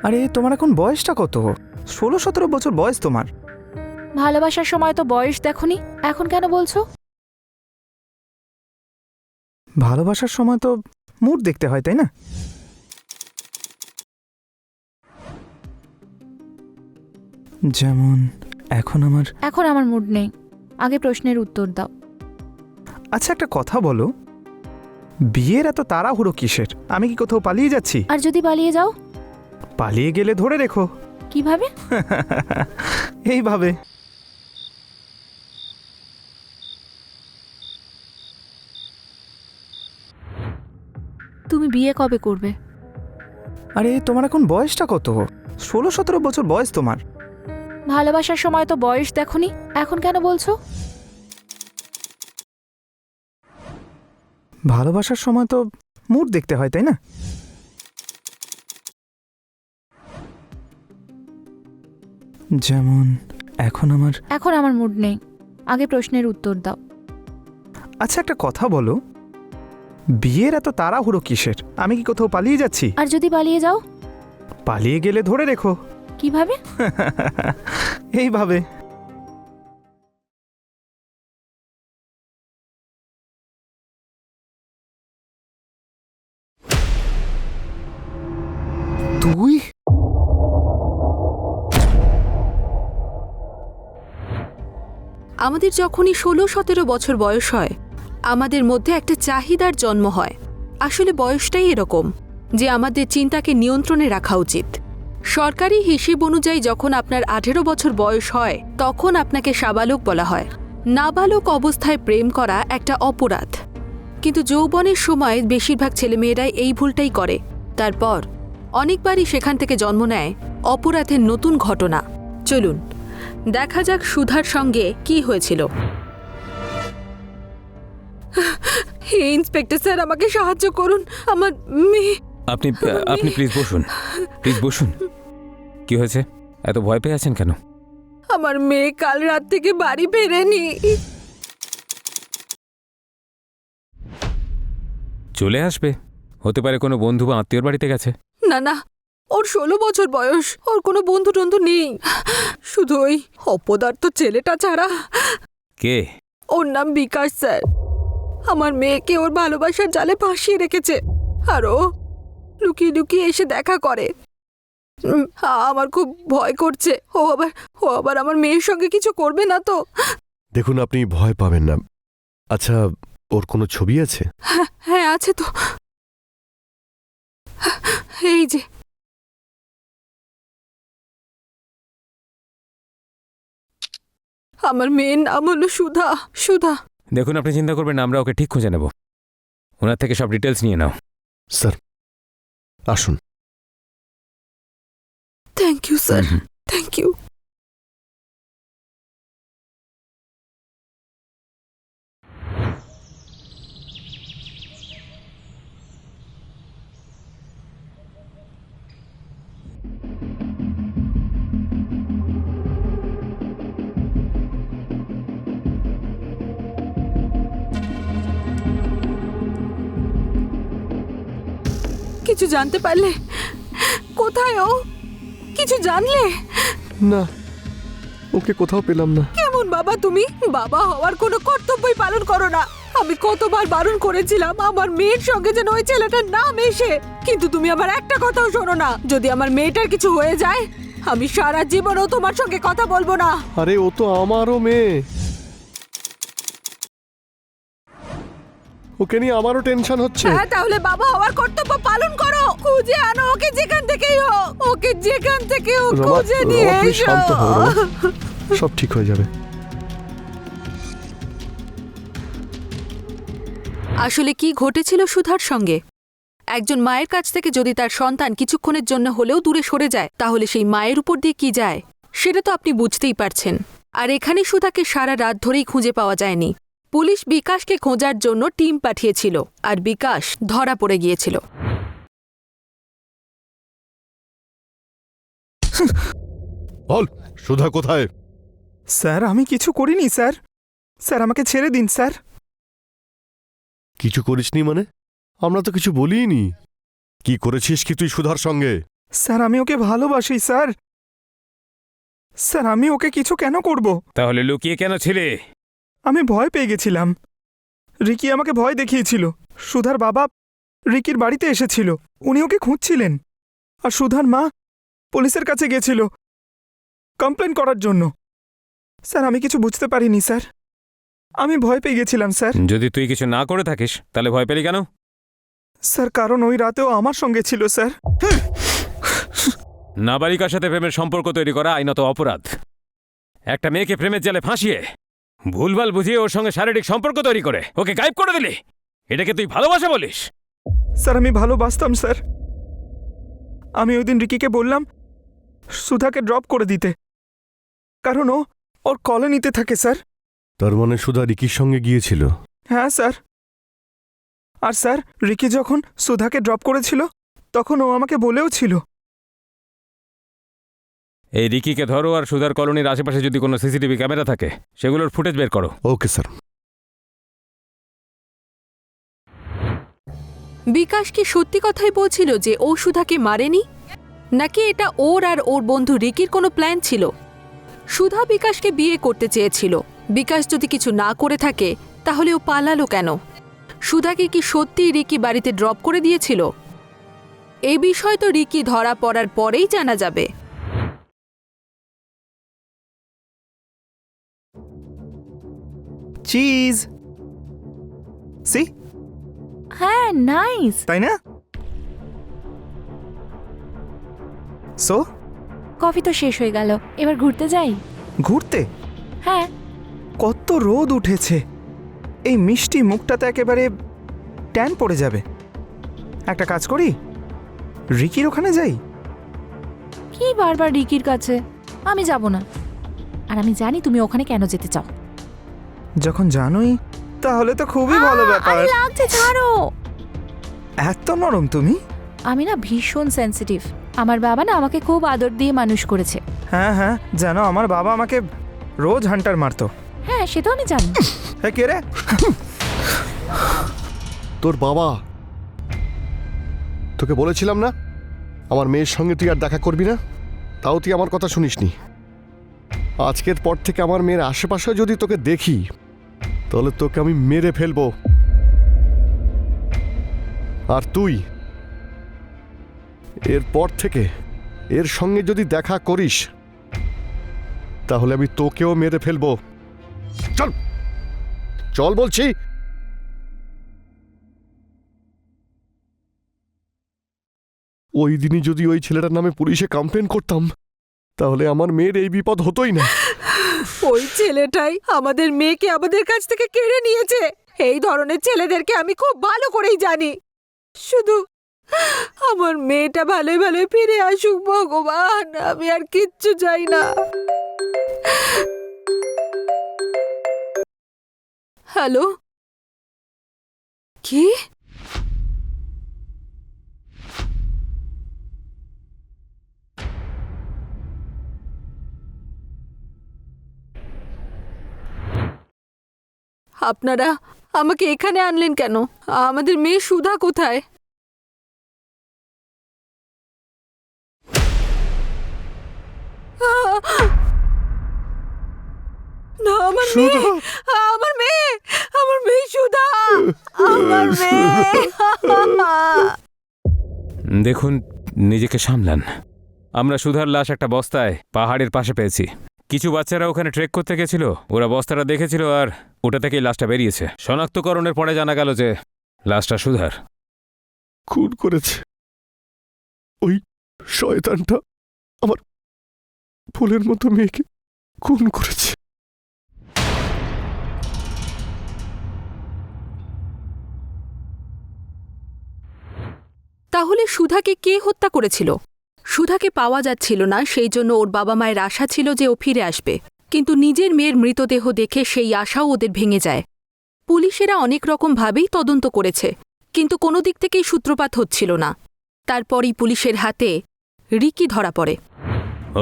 আরে তোমার এখন বয়সটা কত? 16-17 বছর বয়স তোমার। ভালোবাসার সময় তো বয়স দেখোনি, এখন কেন বলছো? ভালোবাসার সময় তো মুড দেখতে হয়, তাই না? যেমন এখন আমার মুড নেই। আগে প্রশ্নের উত্তর দাও। আচ্ছা, একটা কথা বলো, বিয়ের এত তাড়াহুড়ো কিসের? আমি কি কোথাও পালিয়ে যাচ্ছি? আর যদি পালিয়ে যাও? পালিয়ে গেলে ধরে রেখো। কিভাবে? এইভাবে। তুমি বিয়ে কবে করবে? আরে তোমার এখন বয়সটা কত? 16-17 বছর বয়স তোমার। ভালোবাসার সময় তো বয়স দেখোনি, এখন কেন বলছো? ভালোবাসার সময় তো মুড দেখতে হয়, তাই না? যেমন এখন আমার মুড নেই। আগে প্রশ্নের উত্তর দাও। আচ্ছা, একটা কথা বলো, বিয়ের এত তাড়াহুড়ো কিসের? আমি কি কোথাও পালিয়ে যাচ্ছি? আর যদি পালিয়ে যাও? পালিয়ে গেলে ধরে রেখো। কিভাবে? এইভাবে। তুই? আমাদের যখনই 16-17 বছর বয়স হয়, আমাদের মধ্যে একটা চাহিদার জন্ম হয়। আসলে বয়সটাই এরকম যে আমাদের চিন্তাকে নিয়ন্ত্রণে রাখা উচিত। সরকারি হিসেব অনুযায়ী যখন আপনার 18 বছর বয়স হয়, তখন আপনাকে সাবালক বলা হয়। নাবালক অবস্থায় প্রেম করা একটা অপরাধ, কিন্তু যৌবনের সময় বেশিরভাগ ছেলেমেয়েরাই এই ভুলটাই করে। তারপর অনেকবারই সেখান থেকে জন্ম নেয় অপরাধের নতুন ঘটনা। চলুন দেখা যাক সুধার সঙ্গে কি হয়েছিল। ইন্সপেক্টর স্যার, আমাকে সাহায্য করুন। আমার মেয়ে। আপনি প্লিজ বসুন, প্লিজ বসুন। কি হয়েছে? এত ভয় পেয়ে আছেন কেন? আমার মেয়ে কাল রাত থেকে বাড়ি ফেরেনি। চলে আসবে, হতে পারে কোনো বন্ধু বা আত্মীয়র বাড়িতে গেছে। না না, ওর 16 বছর বয়স, ওর কোনো বন্ধু টন্ধু নেই, শুধু ওই অপদার্থ ছেলেটা ছাড়া। কে? ওর নাম বিকাশ স্যার। আমার মেয়েকে ওর ভালোবাসার জালে ফাঁসিয়ে রেখেছে, আর ও লুকিয়ে লুকিয়ে এসে দেখা করে। আমার খুব ভয় করছে, ও আবার আমার মেয়ের সঙ্গে কিছু করবে না তো? দেখুন, আপনি ভয় পাবেন না। আচ্ছা, ওর কোনো ছবি আছে? হ্যাঁ আছে তো, এই যে। আমার মেয়ের নাম হলো সুধা। সুধা। দেখুন, আপনি চিন্তা করবেন না, আমরা ওকে ঠিক খুঁজে নেব। ওনার থেকে সব ডিটেলস নিয়ে নাও। স্যার আসুন। Thank you sir, thank you. কিছু জানতে পারলে? কোথায় ও? কিছু জানলে? না, ওকে কোথাও পেলাম না। কেমন বাবা তুমি? বাবা হওয়ার কোনো কর্তব্যই পালন করো না। আমি কতবার বারণ করেছিলাম আমার মেয়ের সঙ্গে যেন ওই ছেলেটার নাম এসে, কিন্তু তুমি আমার একটা কথাও শোনো না। যদি আমার মেয়েটার কিছু হয়ে যায়, আমি সারা জীবনও তোমার সঙ্গে কথা বলবো না। আরে ও তো আমারও মেয়ে, ওকে নিয়ে আমারও টেনশন হচ্ছে। হ্যাঁ, তাহলে বাবা হওয়ার কর্তব্য পালন করো। খুঁজে আনো ওকে, যেখান থেকেই হোক। ওকে যেখান থেকে হোক রমা, খুঁজে নিয়ে রমা, তুমি এসো। শান্ত হও, রমা। সব ঠিক হয়ে যাবে। আসলে কি ঘটেছিল সুধার সঙ্গে? একজন মায়ের কাছ থেকে যদি তার সন্তান কিছুক্ষণের জন্য হলেও দূরে সরে যায়, তাহলে সেই মায়ের উপর দিয়ে কি যায় সেটা তো আপনি বুঝতেই পারছেন। আর এখানে সুধাকে সারা রাত ধরেই খুঁজে পাওয়া যায়নি। পুলিশ বিকাশকে খোঁজার জন্য টিম পাঠিয়েছিল, আর বিকাশ ধরা পড়ে গিয়েছিল। বল, সুধা কোথায়? স্যার, আমি কিছু করিনি স্যার। স্যার, আমাকে ছেড়ে দিন স্যার। কিছু করিসনি মানে? আমরা তো কিছু বলিনি। কি করেছিস কি তুই সুধার সঙ্গে? স্যার আমি ওকে ভালোবাসি স্যার। স্যার আমি ওকে কিছু কেন করব? তাহলে লুকিয়ে কেন ছিলে? আমি ভয় পেয়ে গেছিলাম। রিকি আমাকে ভয় দেখিয়েছিল। সুধার বাবা রিকির বাড়িতে এসেছিল, উনি ওকে খুঁজছিলেন। আর সুধার মা পুলিশের কাছে গেছিল কমপ্লেন করার জন্য। স্যার আমি কিছু বুঝতে পারিনি স্যার, আমি ভয় পেয়ে গেছিলাম স্যার। যদি তুই কিছু না করে থাকিস তাহলে ভয় পেলি কেন? স্যার কারণ ওই রাতেও আমার সঙ্গে ছিল স্যার। নাবালিকার সাথে প্রেমের সম্পর্ক তৈরি করা আইনত অপরাধ। একটা মেয়েকে প্রেমের জালে ফাঁসিয়ে ভুলভাল বুঝিয়ে ওর সঙ্গে শারীরিক সম্পর্ক তৈরি করে ওকে গায়েব করে দিলি, এটাকে তুই ভালোবাসা বলিস? স্যার আমি ভালোবাসতাম স্যার। আমি ওই দিন রিকিকে বললাম সুধাকে ড্রপ করে দিতে, কারণ ও ওর কলোনিতে থাকে স্যার। তার মানে সুধা রিকির সঙ্গে গিয়েছিল? হ্যাঁ স্যার। আর স্যার রিকি যখন সুধাকে ড্রপ করেছিল তখন ও আমাকে বলেও ছিল। এই রিকিকে ধরো, আর সুধার কলোনির আশেপাশে যদি কোনো সিসিটিভি ক্যামেরা থাকে সেগুলোর ফুটেজ বের করো। Okay sir. বিকাশ কি সত্যি কথাই বলছিল যে ও সুধাকে মারেনি, নাকি এটা ওর আর ওর বন্ধু রিকির কোনো প্ল্যান ছিল? সুধা বিকাশকে বিয়ে করতে চেয়েছিল। বিকাশ যদি কিছু না করে থাকে তাহলে ও পালালো কেন? সুধাকে কি সত্যিই রিকি বাড়িতে ড্রপ করে দিয়েছিল? এই বিষয় তো রিকি ধরা পড়ার পরেই জানা যাবে। চিজ সি, হ্যাঁ নাইস। তাই না? সো কফি তো শেষ হয়ে গেল, এবার ঘুরতে যাই। ঘুরতে? হ্যাঁ। কত রোদ উঠেছে, এই মিষ্টি মুখটাতে একেবারে ট্যান পড়ে যাবে। একটা কাজ করি, রিকির ওখানে যাই। কি বারবার রিকির কাছে? আমি যাব না। আর আমি জানি তুমি ওখানে কেন যেতে চাও। যখন জানোই তাহলে তো খুবই ভালো ব্যাপার। আরে লাগছে, ছাড়ো। এত নরম তুমি? আমি না ভীষণ সেনসিটিভ। আমার বাবা না আমাকে খুব আদর দিয়ে মানুষ করেছে। হ্যাঁ হ্যাঁ, জানো আমার বাবা আমাকে রোজ হান্টার মারতো। হ্যাঁ সে তো আমি জানি। হ্যাঁ কে রে? তোর বাবা? তোকে বলেছিলাম না আমার মেয়ের সঙ্গে তুই আর দেখা করবি না, তাও তুই আমার কথা শুনিসনি। আজকের পর থেকে আমার মেয়ের আশেপাশে যদি তোকে দেখি তাহলে তোকে আমি মেরে ফেলবো। আর তুই এরপর থেকে এর সঙ্গে যদি দেখা করিস তাহলে আমি তোকেও মেরে ফেলবো। চল চল বলছি। ওই দিনই যদি ওই ছেলেটার নামে পুলিশে কমপ্লেন করতাম তাহলে আমার মেয়ের এই বিপদ হতোই না। ওই ছেলেটাই আমাদের মেয়েকে আমাদের কাছ থেকে কেড়ে নিয়েছে। এই ধরনের ছেলেদেরকে আমি খুব ভালো করেই জানি। শুধু আমার মেয়েটা ভালোই ভালোই ফিরে আসুক ভগবান, আমি আর কিচ্ছু চাই না। হ্যালো, কি? আপনারা আমাকে এখানে আনলেন কেন? আমাদের মেয়ে সুধা কোথায়? না, আমার মেয়ে, আমার মেয়ে, আমার মেয়ে সুধা, আমার মেয়ে। দেখুন, নিজেকে সামলান। আমরা সুধার লাশ একটা বস্তায় পাহাড়ের পাশে পেয়েছি। কিছু বাচ্চারা ওখানে ট্রেক করতে গেছিল, ওরা বস্তাটা দেখেছিল আর ওটা থেকেই লাশটা বেরিয়েছে। শনাক্তকরণের পরে জানা গেল যে লাশটা সুধার। খুন করেছে ওই শয়তানটা, আমার ফুলের মতো মেয়েকে খুন করেছে। তাহলে সুধাকে কে হত্যা করেছিল? সুধাকে পাওয়া যাচ্ছিল না, সেই জন্য ওর বাবা মায়ের আশা ছিল যে ও ফিরে আসবে। কিন্তু নিজের মেয়ের মৃতদেহ দেখে সেই আশাও ওদের ভেঙে যায়। পুলিশেরা অনেক রকমভাবেই তদন্ত করেছে, কিন্তু কোনো দিক থেকেই সূত্রপাত হচ্ছিল না। তারপরই পুলিশের হাতে রিকি ধরা পড়ে।